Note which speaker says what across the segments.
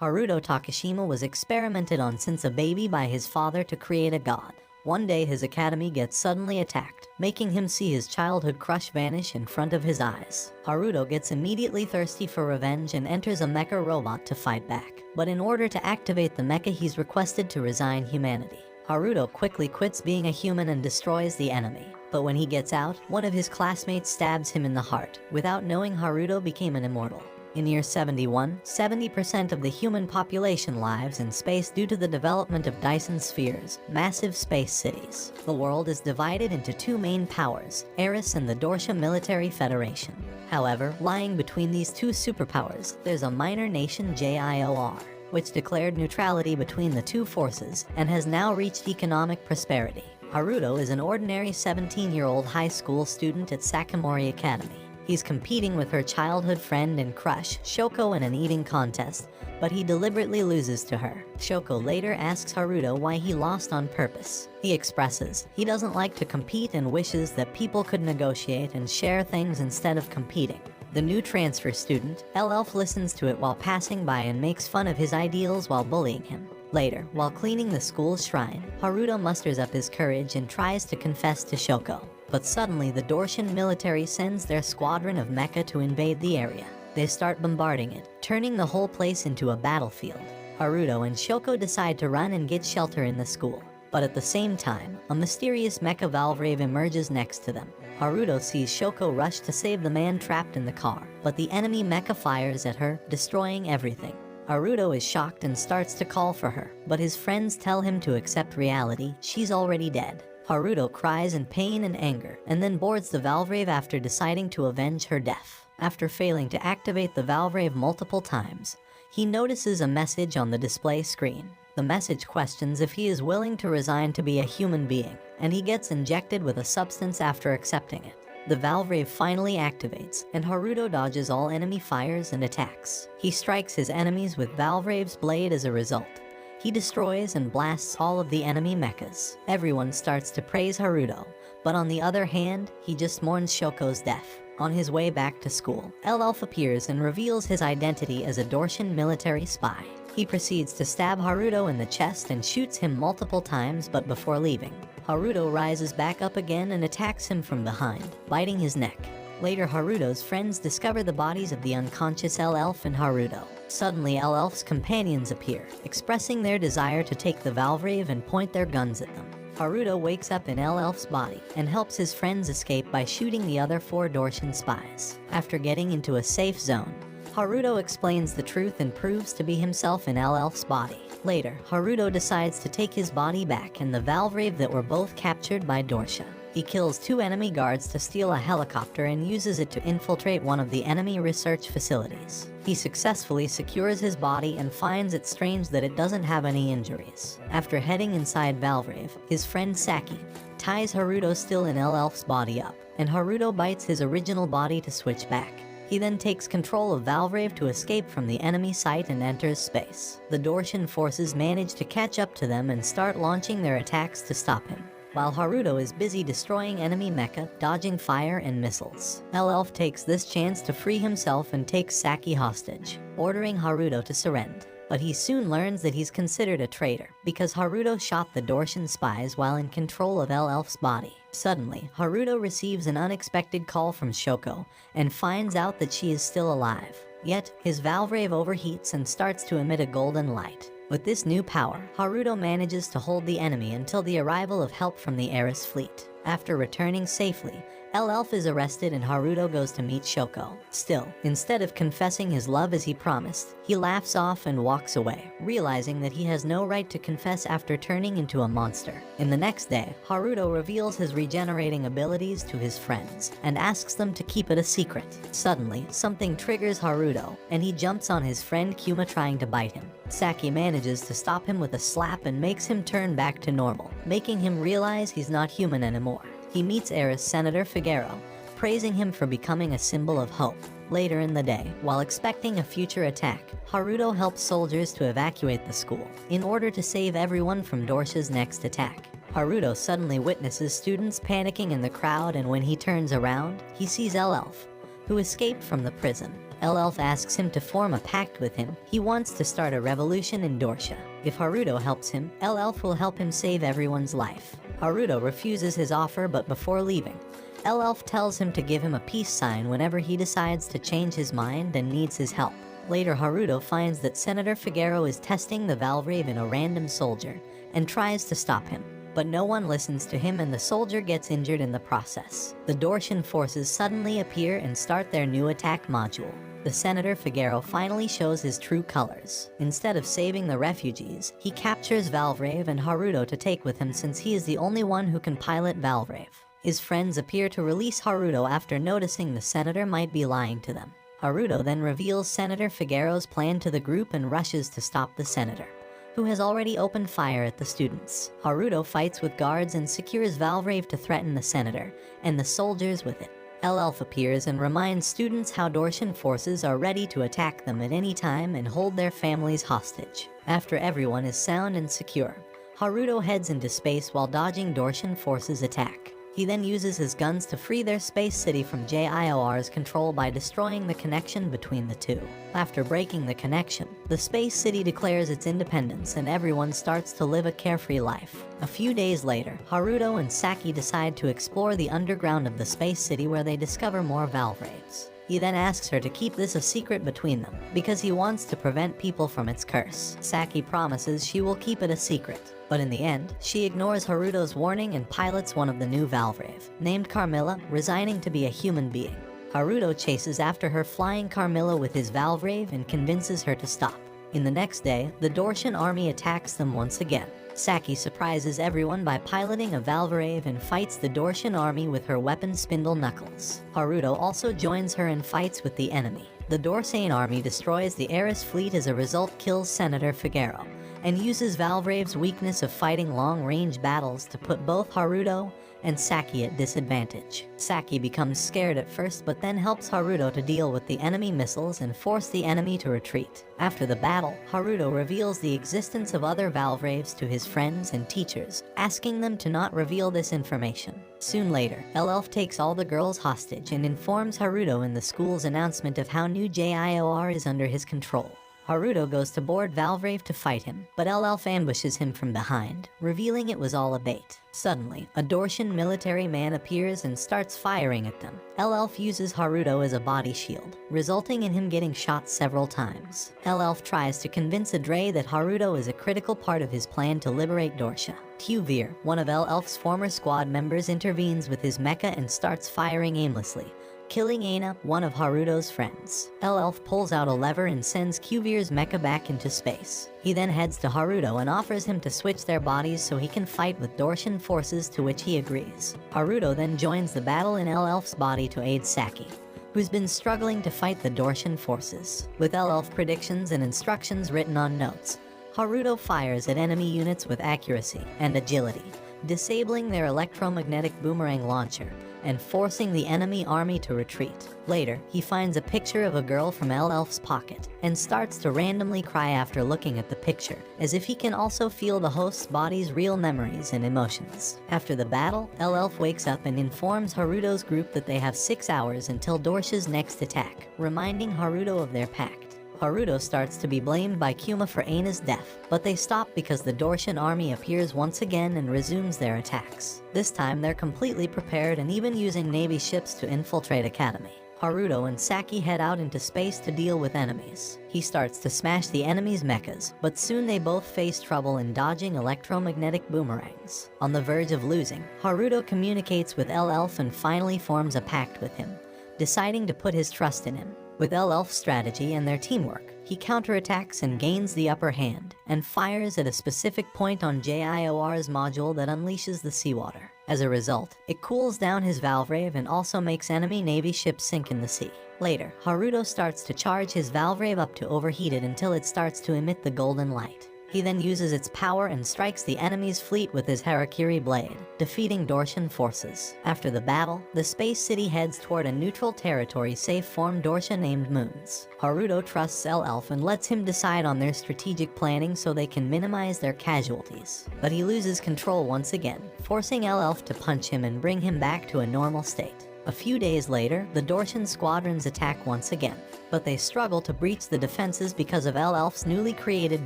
Speaker 1: Haruto Takashima was experimented on since a baby by his father to create a god. One day his academy gets suddenly attacked, making him see his childhood crush vanish in front of his eyes. Haruto gets immediately thirsty for revenge and enters a mecha robot to fight back. But in order to activate the mecha, he's requested to resign humanity. Haruto quickly quits being a human and destroys the enemy. But when he gets out, one of his classmates stabs him in the heart. Without knowing, Haruto became an immortal. In year 71, 70% of the human population lives in space due to the development of Dyson spheres, massive space cities. The world is divided into two main powers, Eris and the Dorsha Military Federation. However, lying between these two superpowers, there's a minor nation, JIOR, which declared neutrality between the two forces and has now reached economic prosperity. Haruto is an ordinary 17-year-old high school student at Sakamori Academy. He's competing with her childhood friend and crush, Shoko, in an eating contest, but he deliberately loses to her. Shoko later asks Haruto why he lost on purpose. He expresses he doesn't like to compete and wishes that people could negotiate and share things instead of competing. The new transfer student, Elf, listens to it while passing by and makes fun of his ideals while bullying him. Later, while cleaning the school's shrine, Haruto musters up his courage and tries to confess to Shoko. But suddenly the Dorshan military sends their squadron of mecha to invade the area. They start bombarding it, turning the whole place into a battlefield. Haruto and Shoko decide to run and get shelter in the school. But at the same time, a mysterious mecha Valvrave emerges next to them. Haruto sees Shoko rush to save the man trapped in the car, but the enemy mecha fires at her, destroying everything. Haruto is shocked and starts to call for her, but his friends tell him to accept reality. She's already dead. Haruto cries in pain and anger, and then boards the Valvrave after deciding to avenge her death. After failing to activate the Valvrave multiple times, he notices a message on the display screen. The message questions if he is willing to resign to be a human being, and he gets injected with a substance after accepting it. The Valvrave finally activates, and Haruto dodges all enemy fires and attacks. He strikes his enemies with Valvrave's blade as a result. He destroys and blasts all of the enemy mechas. Everyone starts to praise Haruto, but on the other hand, he just mourns Shoko's death. On his way back to school, Elf appears and reveals his identity as a Dorshan military spy. He proceeds to stab Haruto in the chest and shoots him multiple times, but before leaving, Haruto rises back up again and attacks him from behind, biting his neck. Later, Haruto's friends discover the bodies of the unconscious Elf and Haruto. Suddenly, Elf's companions appear, expressing their desire to take the Valvrave and point their guns at them. Haruto wakes up in Elf's body and helps his friends escape by shooting the other 4 Dorshan spies. After getting into a safe zone, Haruto explains the truth and proves to be himself in Elf's body. Later, Haruto decides to take his body back and the Valvrave that were both captured by Dorsha. He kills 2 enemy guards to steal a helicopter and uses it to infiltrate one of the enemy research facilities. He successfully secures his body and finds it strange that it doesn't have any injuries. After heading inside Valvrave, his friend Saki ties Haruto still in Elf's body up, and Haruto bites his original body to switch back. He then takes control of Valvrave to escape from the enemy site and enters space. The Dorshan forces manage to catch up to them and start launching their attacks to stop him, while Haruto is busy destroying enemy mecha, dodging fire and missiles. Elf takes this chance to free himself and takes Saki hostage, ordering Haruto to surrender. But he soon learns that he's considered a traitor, because Haruto shot the Dorshan spies while in control of Elf's body. Suddenly, Haruto receives an unexpected call from Shoko, and finds out that she is still alive. Yet, his Valvrave overheats and starts to emit a golden light. With this new power, Haruto manages to hold the enemy until the arrival of help from the Eris fleet. After returning safely, Elf is arrested and Haruto goes to meet Shoko. Still, instead of confessing his love as he promised, he laughs off and walks away, realizing that he has no right to confess after turning into a monster. In the next day, Haruto reveals his regenerating abilities to his friends and asks them to keep it a secret. Suddenly, something triggers Haruto, and he jumps on his friend Kuma trying to bite him. Saki manages to stop him with a slap and makes him turn back to normal, making him realize he's not human anymore. He meets Eris Senator Figueroa, praising him for becoming a symbol of hope. Later in the day, while expecting a future attack, Haruto helps soldiers to evacuate the school, in order to save everyone from Dorsha's next attack. Haruto suddenly witnesses students panicking in the crowd, and when he turns around, he sees Elf, who escaped from the prison. Elf asks him to form a pact with him. He wants to start a revolution in Dorsha. If Haruto helps him, Elf will help him save everyone's life. Haruto refuses his offer, but before leaving, Elf tells him to give him a peace sign whenever he decides to change his mind and needs his help. Later, Haruto finds that Senator Figaro is testing the Valvrave in a random soldier and tries to stop him. But no one listens to him and the soldier gets injured in the process. The Dortian forces suddenly appear and start their new attack module. The Senator Figaro finally shows his true colors. Instead of saving the refugees, he captures Valvrave and Haruto to take with him since he is the only one who can pilot Valvrave. His friends appear to release Haruto after noticing the Senator might be lying to them. Haruto then reveals Senator Figaro's plan to the group and rushes to stop the Senator, who has already opened fire at the students. Haruto fights with guards and secures Valvrave to threaten the Senator, and the soldiers with it. Elf appears and reminds students how Dortian forces are ready to attack them at any time and hold their families hostage. After everyone is sound and secure, Haruto heads into space while dodging Dortian forces' attack. He then uses his guns to free their space city from JIOR's control by destroying the connection between the two. After breaking the connection, the space city declares its independence and everyone starts to live a carefree life. A few days later, Haruto and Saki decide to explore the underground of the space city where they discover more Valvraves. He then asks her to keep this a secret between them, because he wants to prevent people from its curse. Saki promises she will keep it a secret, but in the end, she ignores Haruto's warning and pilots one of the new Valvrave, named Carmilla, resigning to be a human being. Haruto chases after her flying Carmilla with his Valvrave and convinces her to stop. In the next day, the Dortian army attacks them once again. Saki surprises everyone by piloting a Valvrave and fights the Dortian army with her weapon Spindle Knuckles. Haruto also joins her and fights with the enemy. The Dorsian army destroys the Eris fleet as a result, kills Senator Figaro, and uses Valvrave's weakness of fighting long-range battles to put both Haruto and Saki at disadvantage. Saki becomes scared at first but then helps Haruto to deal with the enemy missiles and force the enemy to retreat. After the battle, Haruto reveals the existence of other Valvraves to his friends and teachers, asking them to not reveal this information. Soon later, Elf takes all the girls hostage and informs Haruto in the school's announcement of how new JIOR is under his control. Haruto goes to board Valvrave to fight him, but Elf ambushes him from behind, revealing it was all a bait. Suddenly, a Dortian military man appears and starts firing at them. Elf uses Haruto as a body shield, resulting in him getting shot several times. Elf tries to convince Adre that Haruto is a critical part of his plan to liberate Dorsha. Veer, one of Elf's former squad members, intervenes with his mecha and starts firing aimlessly, killing Aina, one of Haruto's friends. Elf pulls out a lever and sends Veer's mecha back into space. He then heads to Haruto and offers him to switch their bodies so he can fight with Dortian forces, to which he agrees. Haruto then joins the battle in Elf's body to aid Saki, who's been struggling to fight the Dortian forces. With Elf predictions and instructions written on notes, Haruto fires at enemy units with accuracy and agility, disabling their electromagnetic boomerang launcher and forcing the enemy army to retreat. Later, he finds a picture of a girl from Elf's pocket and starts to randomly cry after looking at the picture, as if he can also feel the host's body's real memories and emotions. After the battle, Elf wakes up and informs Haruto's group that they have 6 hours until Dorsha's next attack, reminding Haruto of their pact. Haruto starts to be blamed by Kuma for Aina's death, but they stop because the Dortian army appears once again and resumes their attacks. This time they're completely prepared and even using Navy ships to infiltrate Academy. Haruto and Saki head out into space to deal with enemies. He starts to smash the enemy's mechas, but soon they both face trouble in dodging electromagnetic boomerangs. On the verge of losing, Haruto communicates with Elf and finally forms a pact with him, deciding to put his trust in him. With Elf's strategy and their teamwork, he counterattacks and gains the upper hand, and fires at a specific point on JIOR's module that unleashes the seawater. As a result, it cools down his Valvrave and also makes enemy Navy ships sink in the sea. Later, Haruto starts to charge his Valvrave up to overheated until it starts to emit the golden light. He then uses its power and strikes the enemy's fleet with his Harakiri blade, defeating Dortian forces. After the battle, the space city heads toward a neutral territory safe from Dorsha named Moons. Haruto trusts Elf and lets him decide on their strategic planning so they can minimize their casualties. But he loses control once again, forcing Elf to punch him and bring him back to a normal state. A few days later, the Dortian squadrons attack once again, but they struggle to breach the defenses because of Elf's newly created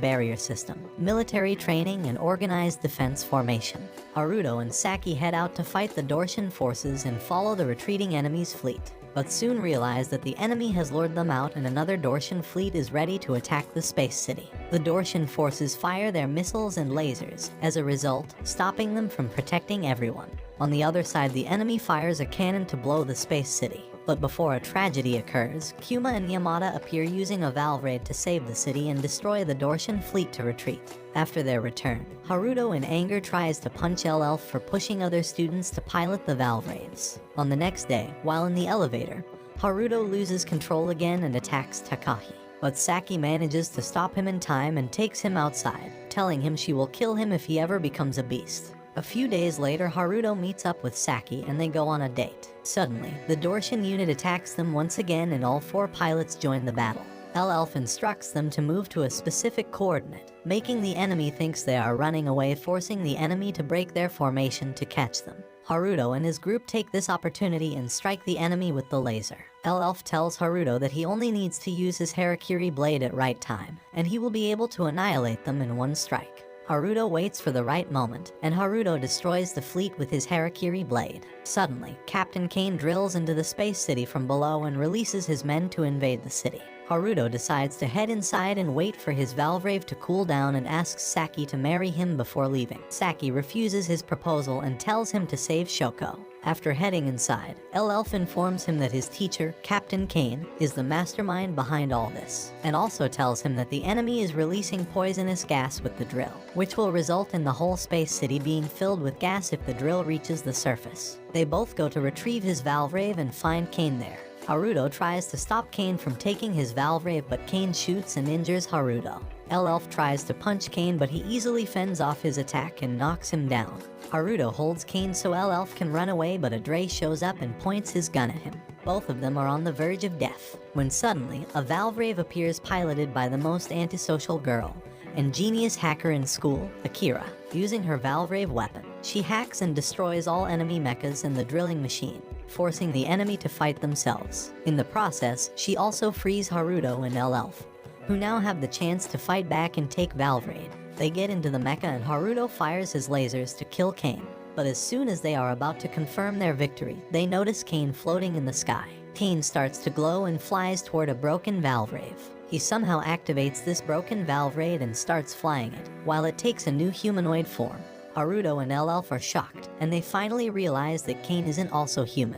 Speaker 1: barrier system, military training, and organized defense formation. Haruto and Saki head out to fight the Dortian forces and follow the retreating enemy's fleet, but soon realize that the enemy has lured them out and another Dortian fleet is ready to attack the space city. The Dortian forces fire their missiles and lasers, as a result, stopping them from protecting everyone. On the other side, the enemy fires a cannon to blow the space city. But before a tragedy occurs, Kuma and Yamada appear using a valve raid to save the city and destroy the Dortian fleet to retreat. After their return, Haruto in anger tries to punch Elf for pushing other students to pilot the valve raids. On the next day, while in the elevator, Haruto loses control again and attacks Takahi. But Saki manages to stop him in time and takes him outside, telling him she will kill him if he ever becomes a beast. A few days later, Haruto meets up with Saki and they go on a date. Suddenly, the Dortian unit attacks them once again and all 4 pilots join the battle. Elf instructs them to move to a specific coordinate, making the enemy thinks they are running away, forcing the enemy to break their formation to catch them. Haruto and his group take this opportunity and strike the enemy with the laser. Elf tells Haruto that he only needs to use his Harakiri blade at right time, and he will be able to annihilate them in one strike. Haruto waits for the right moment, and Haruto destroys the fleet with his Harakiri blade. Suddenly, Captain Kane drills into the space city from below and releases his men to invade the city. Haruto decides to head inside and wait for his valve rave to cool down and asks Saki to marry him before leaving. Saki refuses his proposal and tells him to save Shoko. After heading inside, Elf informs him that his teacher, Captain Kane, is the mastermind behind all this, and also tells him that the enemy is releasing poisonous gas with the drill, which will result in the whole space city being filled with gas if the drill reaches the surface. They both go to retrieve his valve rave and find Kane there. Haruto tries to stop Kane from taking his valve rave, but Kane shoots and injures Haruto. Elf tries to punch Kane, but he easily fends off his attack and knocks him down. Haruto holds Kane so Elf can run away, but Dre shows up and points his gun at him. Both of them are on the verge of death, when suddenly, a valve rave appears piloted by the most antisocial girl and genius hacker in school, Akira. Using her valve rave weapon, she hacks and destroys all enemy mechas and the drilling machine, forcing the enemy to fight themselves. In the process, she also frees Haruto and Elf, who now have the chance to fight back and take valve raid. They get into the mecha and Haruto fires his lasers to kill Kane. But as soon as they are about to confirm their victory, they notice Kane floating in the sky. Kane starts to glow and flies toward a broken valve rave. He somehow activates this broken valve raid and starts flying it, while it takes a new humanoid form. Haruto and Elf are shocked, and they finally realize that Kane isn't also human.